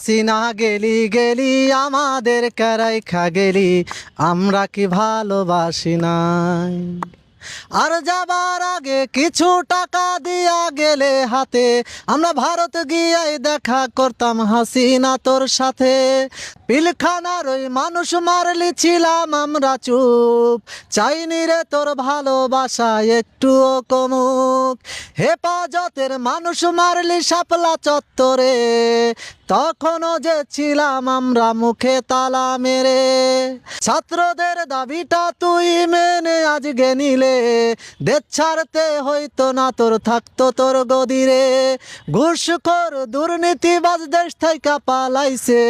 হাসিনা গেলি গেলি আমাদের রাইখা গেলি, আমরা কি ভালোবাসি নাই? আর যাবার আগে কিছু টাকা দিয়া গেলে হাতে, আমরা ভারত গিয়াই দেখা করতাম হাসিনা তোর সাথে। পিলখানার ওই মানুষ মারলি ছিলাম আমরা চুপ, চাইনি রে তোর ভালোবাসা একটুও কমুক। হেফাজতের মানুষ মারলি শাপলা চত্বরে, তখনও যে ছিলাম আমরা মুখে তালা মেরে। ছাত্রদের দাবিটা তুই মেনে আজকে নিলে, দেশ ছাড়তে হইতো না তোর, থাকতো তোর গদিরে। ঘুষখোর দুর্নীতিবাজ দেশ থেকে পালাইছে,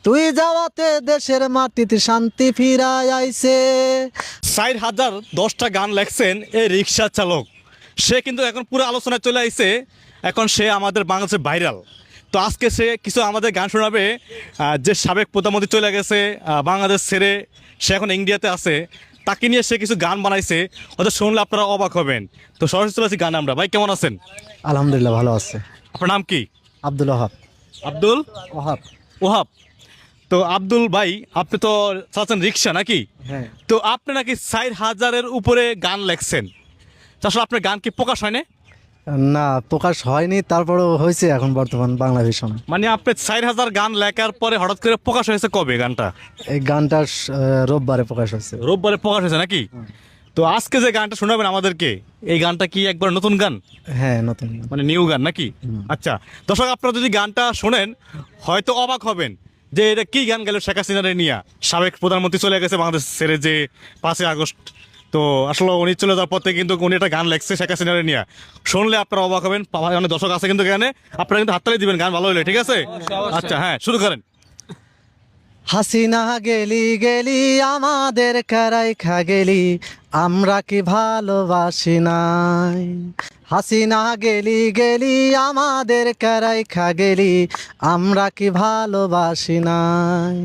তুই যাওয়াতে দেশের মাটিতে শান্তি ফিরাই আইছে। 4010টা গান লেখছেন এই রিক্সা চালক। সে কিন্তু এখন পুরো আলোচনায় চলে আইছে, এখন সে আমাদের বাংলাদেশে ভাইরাল। তো আজকে সে কিছু আমাদের গান শোনাবে। যে সাবেক প্রধানমন্ত্রী চলে গেছে বাংলাদেশ ছেড়ে, সে এখন ইন্ডিয়াতে আছে, তাকে নিয়ে সে কিছু গান বানাইছে, ওদের শুনলে আপনারা অবাক হবেন। তো সরাসরি চলে আসি গান আমরা। ভাই কেমন আছেন? আলহামদুলিল্লাহ ভালো আছে। আপনার নাম কি? আব্দুল ওহাব। আব্দুল ওহাব। ওহাব। তো আব্দুল ভাই, আপনি তো চাচ্ছেন রিক্সা নাকি? হ্যাঁ। তো আপনি নাকি 4000-এর উপরে গান লেখছেন, আসলে আপনার গান কি প্রকাশ হয় না? না, প্রকাশ হয়নি, তারপরেও হয়েছে এখন বর্তমান বাংলা ভীষণ। মানে আপনি 4000 গান লেখার পরে হঠাৎ করে প্রকাশ হয়েছে কবে গানটা? এই গানটা রোববারে প্রকাশ হয়েছে। রোববারে প্রকাশ হয়েছে নাকি? তো আজকে যে গানটা শোনাবেন আমাদেরকে, এই গানটা কি একবার নতুন গান? হ্যাঁ, নতুন। মানে নিউ গান নাকি? আচ্ছা দর্শক, আপনারা যদি গানটা শোনেন হয়তো অবাক হবেন যে এটা কি গান গেল শেখ হাসিনারে নিয়ে। সাবেক প্রধানমন্ত্রী চলে গেছে বাংলাদেশ ছেড়ে, যে 5ই আগস্ট। তো আসলে উনি চলে যাওয়ার পর থেকে কিন্তু উনি একটা গান লেখছে শেখ হাসিনারে নিয়ে। শুনলে আপনারা অবাক হবেন। অনেক দর্শক আছে কিন্তু গানে, আপনারা কিন্তু হাততালি দিবেন গান ভালো হলে, ঠিক আছে? আচ্ছা হ্যাঁ, শুরু করেন। হাসিনা গেলি গেলি আমাদের রাইখা গেলি, আমরা কি ভালোবাসি নাই? হাসিনা গেলি গেলি আমাদের রাইখা গেলি, আমরা কি ভালোবাসি নাই?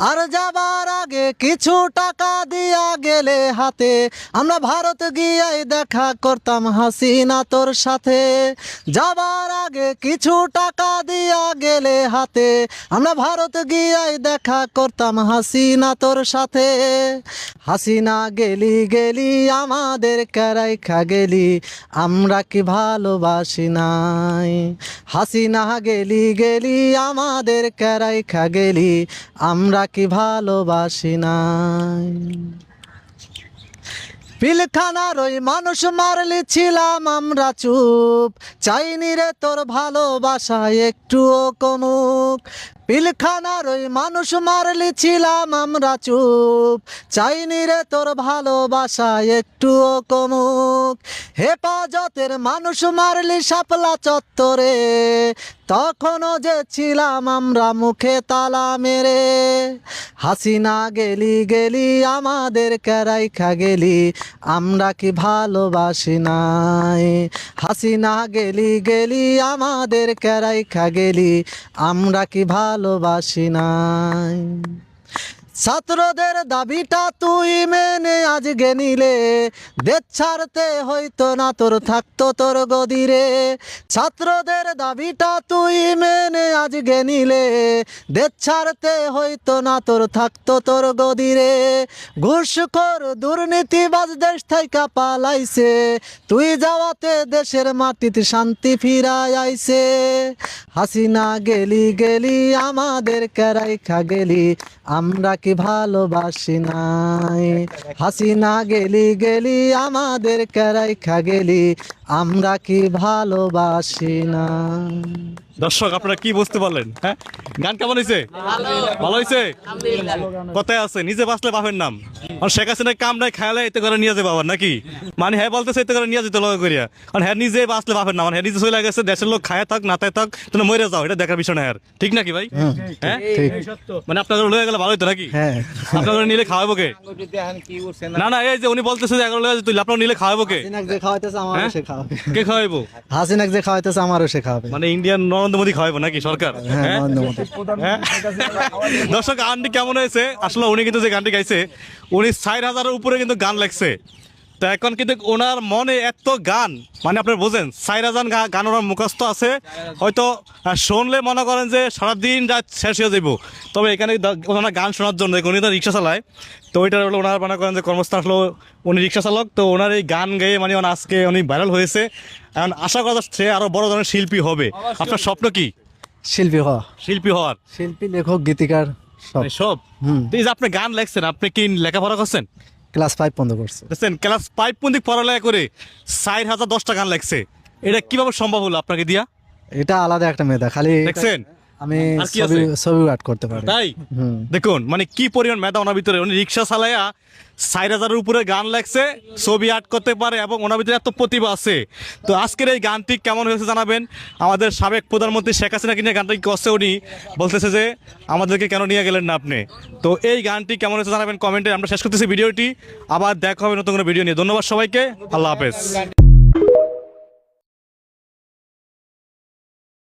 আর যাবার আগে কিছু টাকা দিয়া গেলে হাতে, আমরা ভারত গিয়াই দেখা করতাম হাসিনা তোর সাথে। যাবার আগে কিছু টাকা দিয়া গেলে হাতে, আমরা ভারত গিয়াই দেখা করতাম হাসিনা তোর সাথে। হাসিনা গেলি গেলি আমাদের রাইখা গেলি, আমরা কি ভালোবাসি নাই? হাসিনা গেলি গেলি আমাদের রাইখা গেলি, আমরা কি ভালোবাসি নাই? পিলখানার ওই মানুষ মারলি ছিলাম আমরা চুপ, চাইনি রে তোর ভালোবাসা একটুও কমুক। পিলখানার ওই মানুষ মারলি ছিলাম আমরা চুপ, চাইনি রে তোর ভালোবাসা একটুও কমুক। হেফাজতের মানুষ মারলি শাপলা চত্বরে, তখনও যে ছিলাম আমরা মুখে তালা মেরে। হাসিনা গেলি গেলি আমাদের রাইখা গেলি, আমরা কি ভালোবাসি নাই? হাসিনা গেলি গেলি আমাদের রাইখা গেলি, আমরা কি ভালোবাসি নাই? ছাত্রদের দাবিটা তুই মেনে আজকে নিলে, দেশ ছাড়তে হইতো না তোর, থাকতো তোর গদিরে। ছাত্রদের দাবিটা তুই মেনে আজকে নিলে, দেশ ছাড়তে হইতো না তোর, থাকতো তোর গদিরে। ঘুষখোর দুর্নীতিবাজ দেশ থেকে পালাইছে, তুই যাওয়াতে দেশের মাটিতে শান্তি ফিরাই আইছে। হাসিনা গেলি গেলি আমাদের রাইখা গেলি, আমরা কি ভালোবাসি নাই? হাসিনা গেলি গেলি আমাদের রাইখা গেলি, আমরা কি ভালোবাসি না? দর্শক আপনারা কি বুঝতে পারলেন? হ্যাঁ, গান কেমন হয়েছে? ভালো হয়েছে? কথায় আছে নিজে বাঁচলে বাপের নাম। আর শেখ হাসিনা কাম নাই, খায়ালে এতে করে নিয়ে যাবে বাবার নাকি? মানে হ্যাঁ বলতেছে এতে করে নিয়ে যেতে লগে করিয়া, কারণ হ্যাঁ নিজে বাঁচলে বাপের নাম। হ্যাঁ নিজে চলে গেছে, দেশের লোক খায় থাক না থাক, তুমি মরে যাও, এটা দেখার বিষয় না। আর ঠিক নাকি ভাই? হ্যাঁ, মানে আপনাদের লয়ে গেলে ভালো হতো নাকি? হ্যাঁ। আপনাদের নিলে খাওয়াবো কে? না না, এই যে উনি বলতেছে যে এগারো তুই আপনার নিলে খাওয়াবো কে? হাসিনাক যে খাওয়াইতেছে আমারও সে খাওয়াবে। কে খাওয়াইবো? হাসিনাক যে খাওয়াইতেছে আমারও সে খাওয়াবে। মানে ইন্ডিয়ান নরেন্দ্র মোদী খাওয়াইবো নাকি সরকার? হ্যাঁ, হ্যাঁ? নরেন্দ্র মোদী। হ্যাঁ? দর্শক গানটি কেমন হয়েছে? আসলে উনি কিন্তু যে গানটি গাইছে, উনি 4000-এর উপরে কিন্তু গান লেখছে। তো এখন কিন্তু ওনার মনে এত গান, মানে আপনি বোঝেন 4,000 গান ওনার মুখস্থ আছে, হয়তো শুনলে মনে করেন যে সারাদিন রাত শেষ হয়ে যাবো। তবে এখানে ওনার গান শোনার জন্য উনি তো রিক্সা চালায়, তো ওইটা হলো ওনার মনে করেন যে কর্মস্থান হলো উনি রিক্সা চালক। তো ওনার এই গান গেয়ে মানে আজকে উনি ভাইরাল হয়েছে। এখন আশা করা যাচ্ছে আরো বড় ধরনের শিল্পী হবে। আপনার স্বপ্ন কি? শিল্পী হওয়া, শিল্পী হওয়ার? শিল্পী, লেখক, গীতিকার সব। সব? হুম। তো এই যে আপনি গান লেখছেন, আপনি কি লেখাপড়া করছেন? ক্লাস 5 পর্যন্ত করছে। দেখছেন, ক্লাস 5 পর্যন্ত পড়ালেখা করে 4,010টা গান লেখছে। এটা কিভাবে সম্ভব হলো আপনাকে দিয়া? এটা আলাদা একটা মেধা, খালি দেখছেন? আমি আর কি আছে? ছবি আর্ট করতে পারি। তাই হুম। দেখুন মানে কি পরিমাণ মেধা ওনার ভিতরে। উনি রিক্সা চালাইয়া 4,000-এর উপরে গান লেখছে, ছবি আর্ট করতে পারে, এবং ওনার ভিতরে এত প্রতিভা আছে। তো আজকের এই গানটি কেমন হয়েছে জানাবেন। আমাদের সাবেক প্রধানমন্ত্রী শেখ হাসিনা কিনে গানটি করছে, উনি বলতেছে যে আমাদেরকে কেন নিয়ে গেলেন না আপনি। তো এই গানটি কেমন হয়েছে জানাবেন কমেন্টে। আমরা শেষ করতেছি ভিডিওটি, আবার দেখা হবে নতুন কোনো ভিডিও নিয়ে। ধন্যবাদ সবাইকে, আল্লাহ হাফেজ।